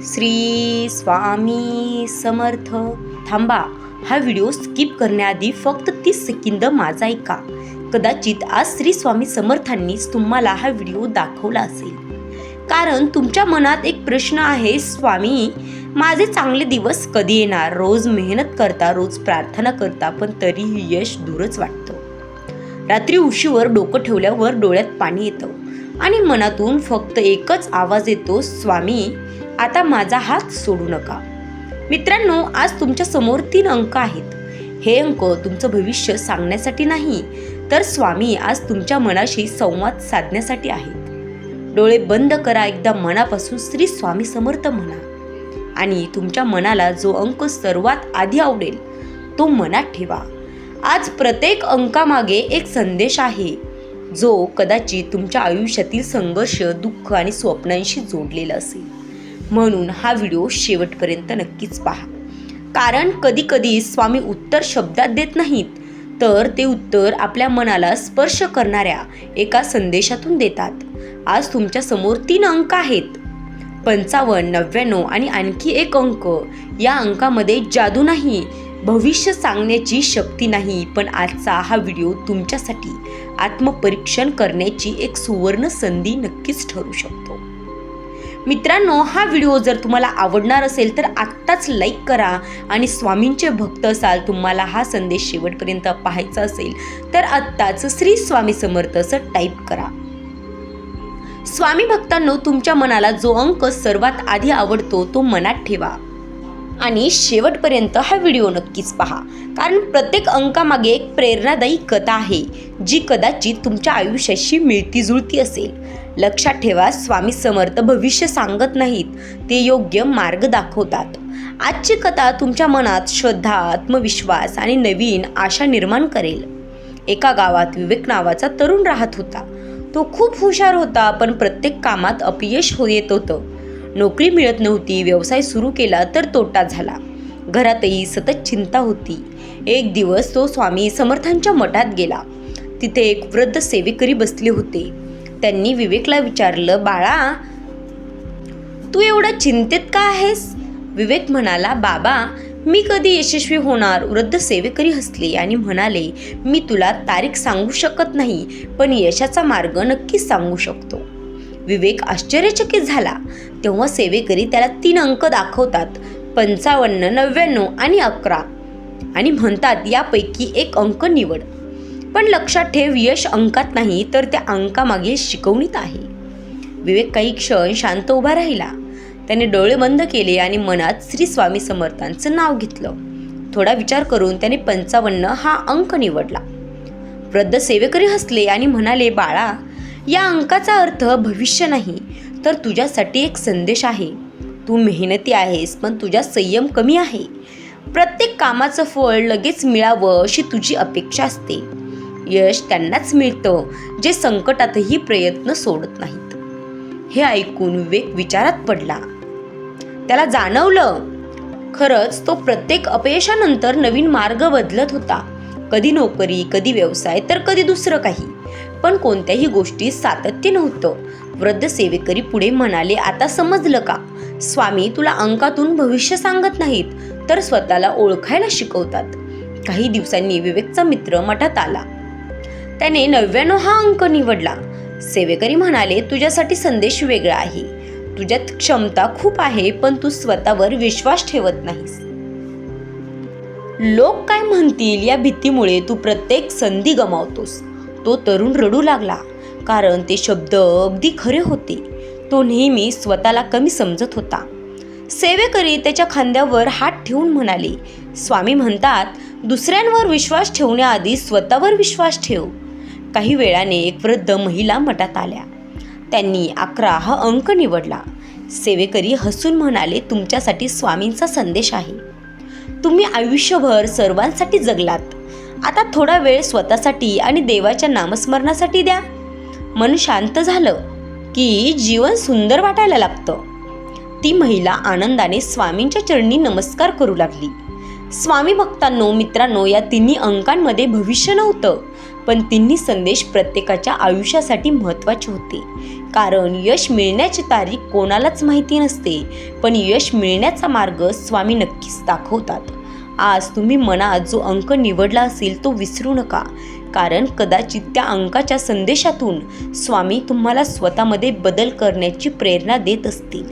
श्री स्वामी समर्थ. थांबा, हा video skip करण्याआधी फक्त 30 सेकंद माझा ऐका. कदाचित आज श्री स्वामी समर्थांनीच तुम्हाला हा व्हिडिओ दाखवला असेल, कारण तुमच्या मनात एक प्रश्न आहे, स्वामी माझे चांगले दिवस कधी येणार? रोज मेहनत करता, रोज प्रार्थना करता, पण तरीही यश दूरच वाटतं. रात्री उशीवर डोकं ठेवल्यावर डोळ्यात पाणी येतं आणि मनातून फक्त एकच आवाज येतो, स्वामी आता माझा हात सोडू नका. मित्रांनो, आज तुमच्या समोर 3 अंक आहेत. हे अंक तुमचं भविष्य सांगण्यासाठी नाही, तर स्वामी आज तुमच्या मनाशी संवाद साधण्यासाठी आहेत. डोळे बंद करा, एकदा मनापासून श्री स्वामी समर्थ म्हणा आणि तुमच्या मनाला जो अंक सर्वात आधी आवडेल तो मनात ठेवा. आज प्रत्येक अंकामागे एक संदेश आहे, जो कदाचित तुमच्या आयुष्यातील संघर्ष, दुःख आणि स्वप्नांशी जोडलेला असेल. म्हणून हा व्हिडिओ शेवटपर्यंत नक्कीच पहा, कारण कधी कधी स्वामी उत्तर शब्दात देत नाहीत, तर ते उत्तर आपल्या मनाला स्पर्श करणाऱ्या एका संदेशातून देतात. आज तुमच्या समोर 3 अंक आहेत, 55, 99 आणि आणखी एक अंक. या अंकामध्ये जादू नाही, भविष्य सांगण्याची शक्ती नाही, पण आजचा हा व्हिडिओ तुमच्यासाठी आत्मपरीक्षण करण्याची एक सुवर्ण संधी नक्कीच ठरू शकतो. मित्रांनो, हा व्हिडिओ जर तुम्हाला आवडणार असेल तर आत्ताच लाईक करा आणि स्वामींचे भक्त असाल, तुम्हाला हा संदेश शेवटपर्यंत पाहायचा असेल तर आत्ताच श्री स्वामी समर्थ असं टाईप करा. स्वामी भक्तांनो, तुमच्या मनाला जो अंक सर्वात आधी आवडतो तो मनात ठेवा आणि शेवटपर्यंत हा व्हिडिओ नक्कीच पहा, कारण प्रत्येक अंकामागे एक प्रेरणादायी कथा आहे, जी कदाचित तुमच्या आयुष्याशी मिळती जुळती असेल. लक्षात ठेवा, स्वामी समर्थ भविष्य सांगत नाहीत, ते योग्य मार्ग दाखवतात. आजची कथा तुमच्या मनात श्रद्धा, आत्मविश्वास आणि नवीन आशा निर्माण करेल. एका गावात विवेक नावाचा तरुण राहत होता. तो खूप हुशार होता, पण प्रत्येक कामात अपयश येत होतं. नोकरी मिळत नव्हती, व्यवसाय सुरू केला तर तोटा झाला. घरातही सतत चिंता होती. एक दिवस तो स्वामी समर्थांच्या मठात गेला. तिथे एक वृद्ध सेवेकरी बसले होते. त्यांनी विवेकला विचारलं, बाळा तू एवढा चिंतेत का आहेस? विवेक म्हणाला, बाबा मी कधी यशस्वी होणार? वृद्ध सेवेकरी हसले आणि म्हणाले, मी तुला तारीख सांगू शकत नाही, पण यशाचा मार्ग नक्कीच सांगू शकतो. विवेक आश्चर्यचकित झाला. तेव्हा सेवेकरी त्याला 3 अंक दाखवतात, 55, 99 आणि 11, आणि म्हणतात, यापैकी एक अंक निवड. पण लक्षात ठेव, यश अंकात नाही, तर त्या अंकामागे शिकवणीत आहे. विवेक काही क्षण शांत उभा राहिला. त्याने डोळे बंद केले आणि मनात श्री स्वामी समर्थांचं नाव घेतलं. थोडा विचार करून त्याने 55 हा अंक निवडला. वृद्ध सेवेकरी हसले आणि म्हणाले, बाळा या अंकाचा अर्थ भविष्य नाही, तर तुझ्यासाठी एक संदेश आहे. तू मेहनती आहेस, पण तुझा संयम कमी आहे. प्रत्येक कामाचं फळ लगेच मिळावं अशी तुझी अपेक्षा असते. यश त्यांनाच मिळतं जे संकटातही प्रयत्न सोडत नाहीत. हे ऐकून विवेक विचारात पडला. त्याला जाणवलं, खरंच तो प्रत्येक अपयशानंतर नवीन मार्ग बदलत होता. कधी नोकरी, कधी व्यवसाय, तर कधी दुसरं काही, पण कोणत्याही गोष्टीत सातत्य नव्हतं. वृद्ध सेवेकरी पुढे म्हणाले, आता समजलं का? स्वामी तुला अंकातून भविष्य सांगत नाहीत, तर स्वतःला ओळखायला शिकवतात. काही दिवसांनी विवेकचा मित्र मठात आला. त्याने 99 हा अंक निवडला. सेवेकरी म्हणाले, तुझ्यासाठी संदेश वेगळा आहे. तुझ्यात क्षमता खूप आहे, पण तू स्वतःवर विश्वास ठेवत नाहीस. लोक काय म्हणतील या भीतीमुळे तू प्रत्येक संधी गमावतोस. तो तरुण रडू लागला, कारण ते शब्द अगदी खरे होते. तो नेहमी स्वतःला कमी समजत होता. सेवेकरी त्याच्या खांद्यावर हात ठेवून म्हणाले, स्वामी म्हणतात, दुसऱ्यांवर विश्वास ठेवण्याआधी स्वतःवर विश्वास ठेव. काही वेळाने एक वृद्ध महिला मठात आल्या. त्यांनी 11 हा अंक निवडला. सेवेकरी हसून म्हणाले, तुमच्यासाठी स्वामींचा संदेश आहे. तुम्ही आयुष्यभर सर्वांसाठी जगलात, आता थोडा वेळ स्वतःसाठी आणि देवाच्या नामस्मरणासाठी द्या. मन शांत झालं की जीवन सुंदर वाटायला लागतं. ती महिला आनंदाने स्वामींच्या चरणी नमस्कार करू लागली. स्वामी भक्तांनो, मित्रांनो, या 3 अंकांमध्ये भविष्य नव्हतं, पण 3 संदेश प्रत्येकाच्या आयुष्यासाठी महत्त्वाचे होते. कारण यश मिळण्याची तारीख कोणालाच माहिती नसते, पण यश मिळण्याचा मार्ग स्वामी नक्कीच दाखवतात. आज तुम्ही मनात जो अंक निवडला असेल तो विसरू नका, कारण कदाचित त्या अंकाच्या संदेशातून स्वामी तुम्हाला स्वतःमध्ये बदल करण्याची प्रेरणा देत असतील.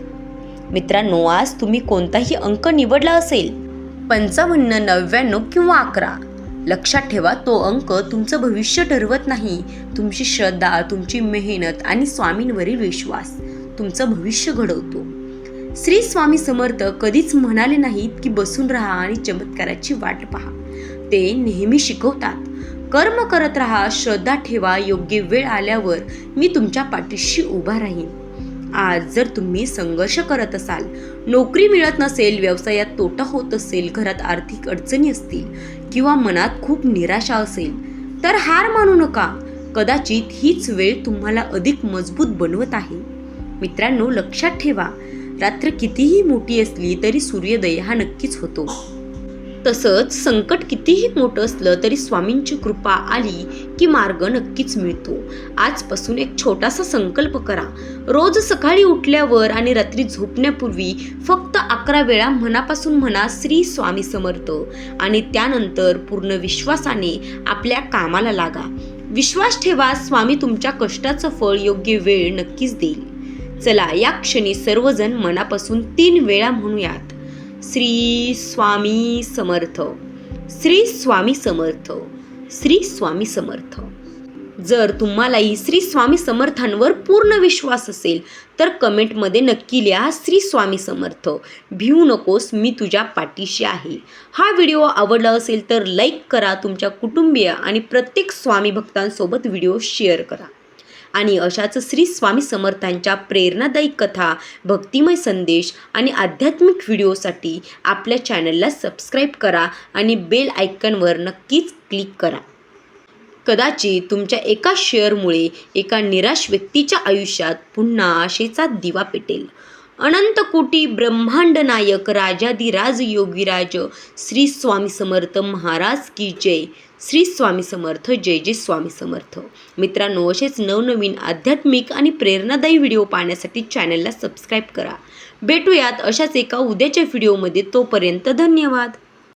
मित्रांनो, आज तुम्ही कोणताही अंक निवडला असेल, 55, 99 किंवा 11, लक्षात ठेवा, तो अंक तुमचं भविष्य ठरवत नाही. तुमची श्रद्धा, तुमची मेहनत आणि स्वामींवरील विश्वास तुमचं भविष्य घडवतो. श्री स्वामी समर्थ कधीच म्हणाले नाहीत की बसून राहा आणि चमत्काराची वाट पहा. ते नेहमी शिकवतात, कर्म करत राहा, श्रद्धा ठेवा, योग्य वेळ आल्यावर मी तुमच्या पाठीशी उभा राहीन. आज जर तुम्ही संघर्ष करत असाल, नोकरी मिळत नसेल, व्यवसायात तोटा होत असेल, घरात आर्थिक अडचणी असतील किंवा मनात खूप निराशा असेल, तर हार मानू नका. कदाचित हीच वेळ तुम्हाला अधिक मजबूत बनवत आहे. मित्रांनो, लक्षात ठेवा, रात्र कितीही मोठी असली तरी सूर्योदय हा नक्कीच होतो. तसंच संकट कितीही मोठं असलं तरी स्वामींची कृपा आली की मार्ग नक्कीच मिळतो. आजपासून एक छोटासा संकल्प करा. रोज सकाळी उठल्यावर आणि रात्री झोपण्यापूर्वी फक्त 11 वेळा मनापासून म्हणा श्री स्वामी समर्थ, आणि त्यानंतर पूर्ण विश्वासाने आपल्या कामाला लागा. विश्वास ठेवा, स्वामी तुमच्या कष्टाचं फळ योग्य वेळ नक्कीच देईल. चला, या क्षणी सर्वजण मनापासून 3 वेळा म्हणूयात, श्री स्वामी समर्थ, श्री स्वामी समर्थ, श्री स्वामी समर्थ. जर तुम्हालाही श्री स्वामी समर्थांवर पूर्ण विश्वास असेल तर कमेंटमध्ये नक्की लिहा श्री स्वामी समर्थ. भिवू नकोस, मी तुझ्या पाठीशी आहे. हा व्हिडिओ आवडला असेल तर लाईक करा, तुमच्या कुटुंबीय आणि प्रत्येक स्वामी भक्तांसोबत व्हिडिओ शेअर करा. आणि अशाच श्री स्वामी समर्थांच्या प्रेरणादायी कथा, भक्तिमय संदेश आणि आध्यात्मिक व्हिडिओसाठी आपल्या चॅनलला सबस्क्राईब करा आणि बेल आयकॉनवर नक्कीच क्लिक करा. कदाचित तुमच्या एका शेअरमुळे एका निराश व्यक्तीच्या आयुष्यात पुन्हा आशेचा दिवा पेटेल. अनंत कोटी ब्रह्मांड नायक राजाधिराज योगीराज श्री स्वामी समर्थ महाराज की जय. श्री स्वामी समर्थ. जय जय स्वामी समर्थ. मित्रांनो, असेच नवनवीन आध्यात्मिक आणि प्रेरणादायी व्हिडिओ पाहण्यासाठी चॅनलला सबस्क्राईब करा. भेटूयात अशाच एका उद्याच्या व्हिडिओमध्ये. तोपर्यंत धन्यवाद.